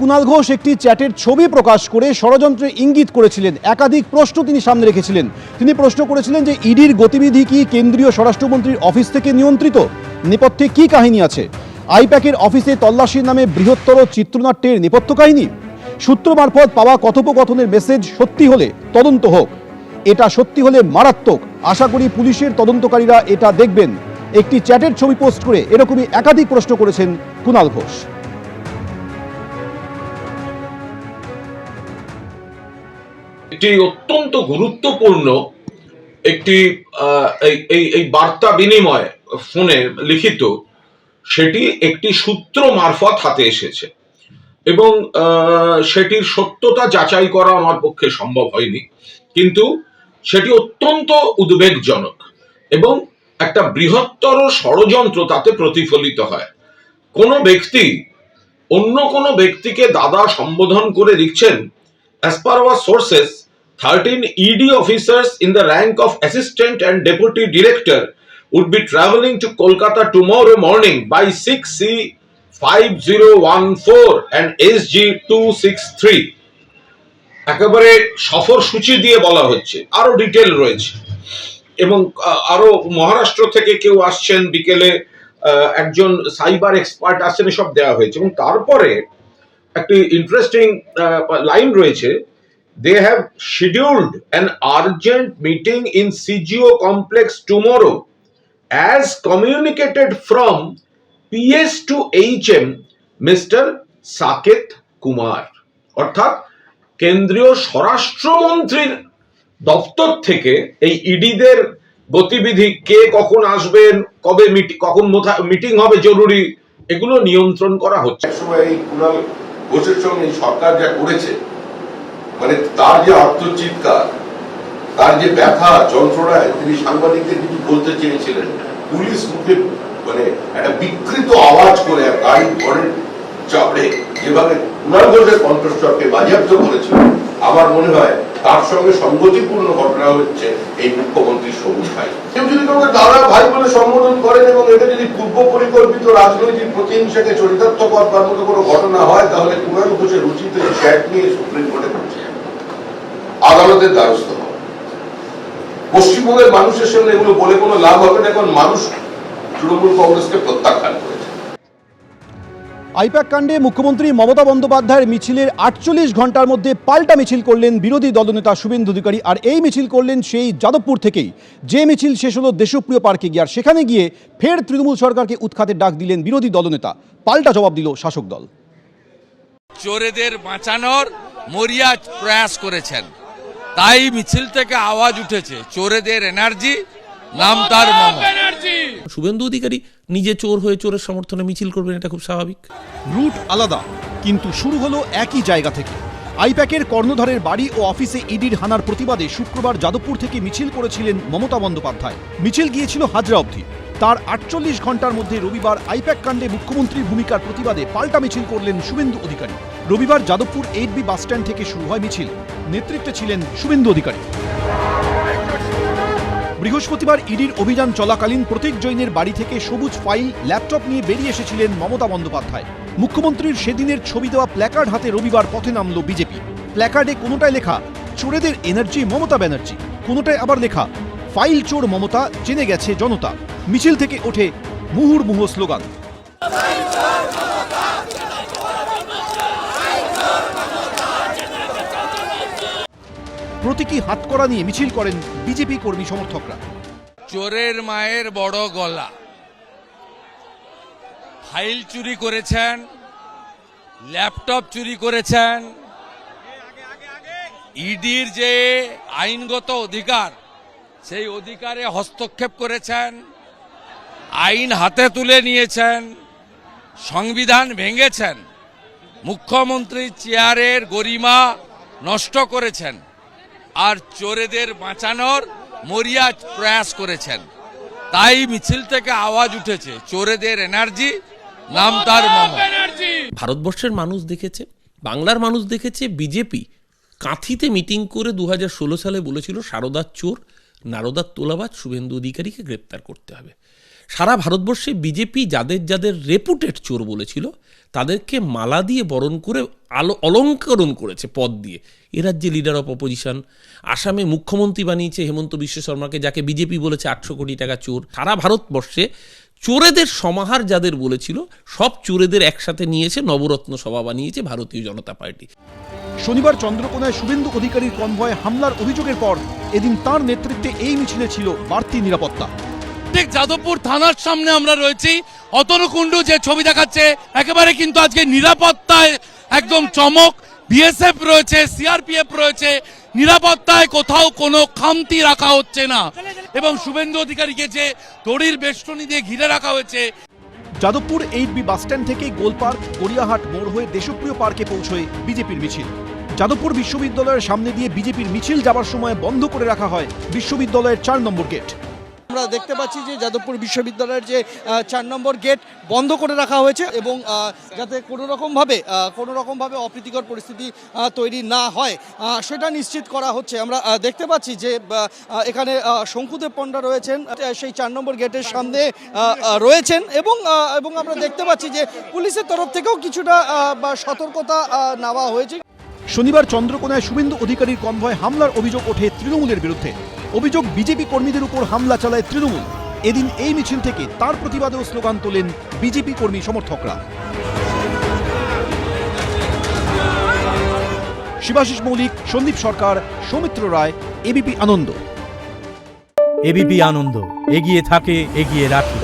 কুণাল ঘোষ একটি চ্যাটের ছবি প্রকাশ করে ষড়যন্ত্রের ইঙ্গিত করেছিলেন। একাধিক প্রশ্ন তিনি সামনে রেখেছিলেন। তিনি প্রশ্ন করেছিলেন যে ইডির গতিবিধি কি কেন্দ্রীয় স্বরাষ্ট্রমন্ত্রীর অফিস থেকে নিয়ন্ত্রিত? নেপথ্যে কি কাহিনী আছে? আইপ্যাকের অফিসে তল্লাশির নামে বৃহত্তর চিত্রনাট্যের নেপথ্য কাহিনী? সূত্র মারফত পাওয়া কথোপকথনের মেসেজ সত্যি হলে তদন্ত হোক। এটা সত্যি হলে মারাত্মক। আশা করি পুলিশের তদন্তকারীরা এটা দেখবেন। একটি চ্যাটের ছবি পোস্ট করে এরকমই একাধিক প্রশ্ন করেছেন কুণাল ঘোষ। একটি অত্যন্ত গুরুত্বপূর্ণ একটি এই বার্তা বিনিময় ফোনে লিখিত, সেটি একটি সূত্র মারফত হাতে এসেছে এবং সেটির সত্যতা যাচাই করা আমার পক্ষে সম্ভব হয়নি, কিন্তু সেটি অত্যন্ত উদ্বেগজনক এবং একটা বৃহত্তর ষড়যন্ত্র তাতে প্রতিফলিত হয়। কোনো ব্যক্তি অন্য কোনো ব্যক্তিকে দাদা সম্বোধন করে লিখছেন, as per our sources 13 ED officers in the rank of assistant and deputy director would be travelling to Kolkata tomorrow morning by 6C 5014 and SG 263। একেবারে সফর সূচি দিয়ে বলা হচ্ছে, আরো ডিটেল রয়েছে এবং আরো মহারাষ্ট্র থেকে কেউ আসছেন, বিকেলে একজন সাইবার এক্সপার্ট আসছেন, সব দেওয়া হয়েছে। এবং তারপরে একটি ইন্টারেস্টিং লাইন রয়েছে, they have scheduled an urgent meeting in CGO complex tomorrow as communicated from PS to HM Mr. Saket Kumar. অর্থাৎ কেন্দ্রীয় স্বরাষ্ট্রমন্ত্রীর দপ্তর থেকে এই ইডিদের গতিবিধি, কে কখন আসবেন, কবে কখন মিটিং হবে জরুরি, এগুলো নিয়ন্ত্রণ করা হচ্ছে। সময় এই কুণাল ঘোষের সঙ্গে সরকার যা করেছে, মানে তার যে আত্মচিৎকার, তার যে ব্যথা যন্ত্রণায় তিনি সাংবাদিকদের কিছু বলতে চেয়েছিলেন, পুলিশ মুখে মানে একটা বিকৃত আওয়াজ করে গাড়ি ঘরের চাপড়ে যেভাবে কুণাল ঘোষের কণ্ঠস্বরকে বাজেয়াপ্ত করেছিল, আমার মনে হয় তার সঙ্গে সংগতিপূর্ণ ঘটনা হচ্ছে এই মুখ্যমন্ত্রী সবুজ ভাই। কেউ যদি কাউকে দাদা ভাই বলে সম্বোধন করেন এবং এটা যদি পূর্ব পরিকল্পিত রাজনৈতিক প্রতিহিংসাকে চরিতার্থ করবার মতো কোনো ঘটনা হয়, তাহলে কুণাল ঘোষের উচিত এই চ্যাট নিয়ে সুপ্রিম কোর্টে পৌঁছে আদালতের দ্বারস্থ হওয়া। পশ্চিমবঙ্গের মানুষের সামনে এগুলো বলে কোনো লাভ হবে না, এখন মানুষ তৃণমূল কংগ্রেসকে প্রত্যাখ্যান করেছে। আইপ্যাক কাণ্ডে মুখ্যমন্ত্রী মমতা বন্দ্যোপাধ্যায়ের মিছিলের 48 ঘন্টার মধ্যে পাল্টা মিছিল করলেন বিরোধী দলনেতা শুভেন্দু অধিকারী। আর এই মিছিল করলেন সেই যাদবপুর থেকেই, যে মিছিল শেষ হলো দেশপ্রিয় পার্কে গিয়ে। আর সেখানে গিয়ে ফের তৃণমূল সরকারকে উৎখাতের ডাক দিলেন বিরোধী দলনেতা। পাল্টা জবাব দিল শাসক দল। চোরেদের বাঁচানোর মরিয়া প্রয়াস করেছেন, তাই মিছিল থেকে আওয়াজ উঠেছে, চোরেদের এনার্জি, নাম তার মমতা। শুভেন্দু অধিকারী নিজে চোর হয়ে চোরের সমর্থনে মিছিল করবেন, এটা খুব স্বাভাবিক। রুট আলাদা, কিন্তু শুরু হলো একই জায়গা থেকে। আইপ্যাকের কর্ণধারের বাড়ি ও অফিসে ইডির হানার প্রতিবাদে শুক্রবার যাদবপুর থেকে মিছিল করেছিলেন মমতা বন্দ্যোপাধ্যায়। মিছিল গিয়েছিল হাজরা অবধি। তার 48 ঘন্টার মধ্যে রবিবার আইপ্যাক কাণ্ডে মুখ্যমন্ত্রীর ভূমিকার প্রতিবাদে পাল্টা মিছিল করলেন শুভেন্দু অধিকারী। রবিবার যাদবপুর 8B বাসস্ট্যান্ড থেকে শুরু হয় মিছিল। নেতৃত্বে ছিলেন শুভেন্দু অধিকারী। বৃহস্পতিবার ইডির অভিযান চলাকালীন প্রতীক জৈনের বাড়ি থেকে সবুজ ফাইল, ল্যাপটপ নিয়ে বেরিয়ে এসেছিলেন মমতা বন্দ্যোপাধ্যায়। মুখ্যমন্ত্রীর সেদিনের ছবি দেওয়া প্ল্যাকার্ড হাতে রবিবার পথে নামল বিজেপি। প্ল্যাকার্ডে কোনোটায় লেখা চোরেদের এনার্জি মমতা ব্যানার্জি, কোনোটায় আবার লেখা ফাইল চোর মমতা, জেনে গেছে জনতা। মিছিল থেকে ওঠে মুহুর্মুহু স্লোগান। প্রতীকী হাতকড়া নিয়ে মিছিল করেন বিজেপি কর্মী সমর্থকরা। চোরের মায়ের বড় গলা, ফাইল চুরি করেছেন, ল্যাপটপ চুরি করেছেন, ইডির যে আইনগত অধিকার, সেই অধিকারে হস্তক্ষেপ করেছেন, আইন হাতে তুলে নিয়েছেন, সংবিধান ভেঙেছেন, মুখ্যমন্ত্রীর চেয়ারের গরিমা নষ্ট করেছেন, আর চোরেদের বাঁচানোর মরিয়া প্রয়াস করেছেন। তাই মিছিল থেকে আওয়াজ উঠেছে, চোরেদের এনার্জি, নাম তার মমতা। ভারতবর্ষের মানুষ দেখেছে, বাংলার মানুষ দেখেছে, বিজেপি কাঁথিতে মিটিং করে 2016 সালে বলেছিল সারদার চোর, নারদার তোলাবাজ শুভেন্দু অধিকারীকে গ্রেপ্তার করতে হবে। সারা ভারতবর্ষে বিজেপি যাদের যাদের রেপুটেড চোর বলেছিল তাদেরকে মালা দিয়ে বরণ করে অলঙ্করণ করেছে পদ দিয়ে। এ রাজ্যে লিডার অফ অপোজিশন, আসামে মুখ্যমন্ত্রী বানিয়েছে হেমন্ত বিশ্ব শর্মাকে, যাকে বিজেপি বলেছে 800 কোটি টাকা চোর। সারা ভারতবর্ষে চোরেদের সমাহার যাদের বলেছিল সব চোরেদের একসাথে নিয়েছে, নবরত্ন সভা বানিয়েছে ভারতীয় জনতা পার্টি। শনিবার চন্দ্রকোনায় শুভেন্দু অধিকারীর কনভয়ে হামলার অভিযোগের পর এদিন তার নেতৃত্বে এই মিছিলে ছিল বাড়তি নিরাপত্তা। ঠিক যাদবপুর থানার সামনে আমরা রয়েছি। অতনুকুণ্ডু যে ছবি দেখাচ্ছে একেবারে কিন্তু আজকে নিরাপত্তায় একদম চমক। বিএসএফ রয়েছে, সিআরপিএফ রয়েছে, নিরাপত্তায় কোথাও কোনো খামতি রাখা হচ্ছে না এবং শুভেন্দু অধিকারীকে যে দড়ির বেষ্টনী দিয়ে ঘিরে রাখা হয়েছে। যাদবপুর 8B বাসস্ট্যান্ড থেকে গোলপার্ক গড়িয়াহাট মোড় হয়ে দেশপ্রিয় পার্কে পৌঁছয় বিজেপির মিছিল। যাদবপুর বিশ্ববিদ্যালয়ের সামনে দিয়ে বিজেপির মিছিল যাবার সময় বন্ধ করে রাখা হয় বিশ্ববিদ্যালয়ের 4 নম্বর গেট। আমরা দেখতে পাচ্ছি যে যাদবপুর বিশ্ববিদ্যালয়ের যে 4 নম্বর গেট বন্ধ করে রাখা হয়েছে এবং যাতে কোনো রকমভাবে অপ্রীতিকর পরিস্থিতি তৈরি না হয় সেটা নিশ্চিত করা হচ্ছে। আমরা দেখতে পাচ্ছি যে এখানে শঙ্কুদেব পণ্ডা রয়েছেন, সেই 4 নম্বর গেটের সামনে রয়েছেন এবং আমরা দেখতে পাচ্ছি যে পুলিশের তরফ থেকেও কিছুটা সতর্কতা নেওয়া হয়েছে। শনিবার চন্দ্রকোনায় শুভেন্দু অধিকারীর কনভয়ে হামলার অভিযোগ ওঠে তৃণমূলের বিরুদ্ধে। অভিযোগ বিজেপি কর্মীদের উপর হামলা চালায় তৃণমূল। এদিন এই মিছিল থেকে তার প্রতিবাদেও স্লোগান তোলেন বিজেপি কর্মী সমর্থকরা। শিবাশিস মৌলিক, সন্দীপ সরকার, সৌমিত্র রায়, এবিপি আনন্দ। এবিপি আনন্দ, এগিয়ে থাকে, এগিয়ে রাখে।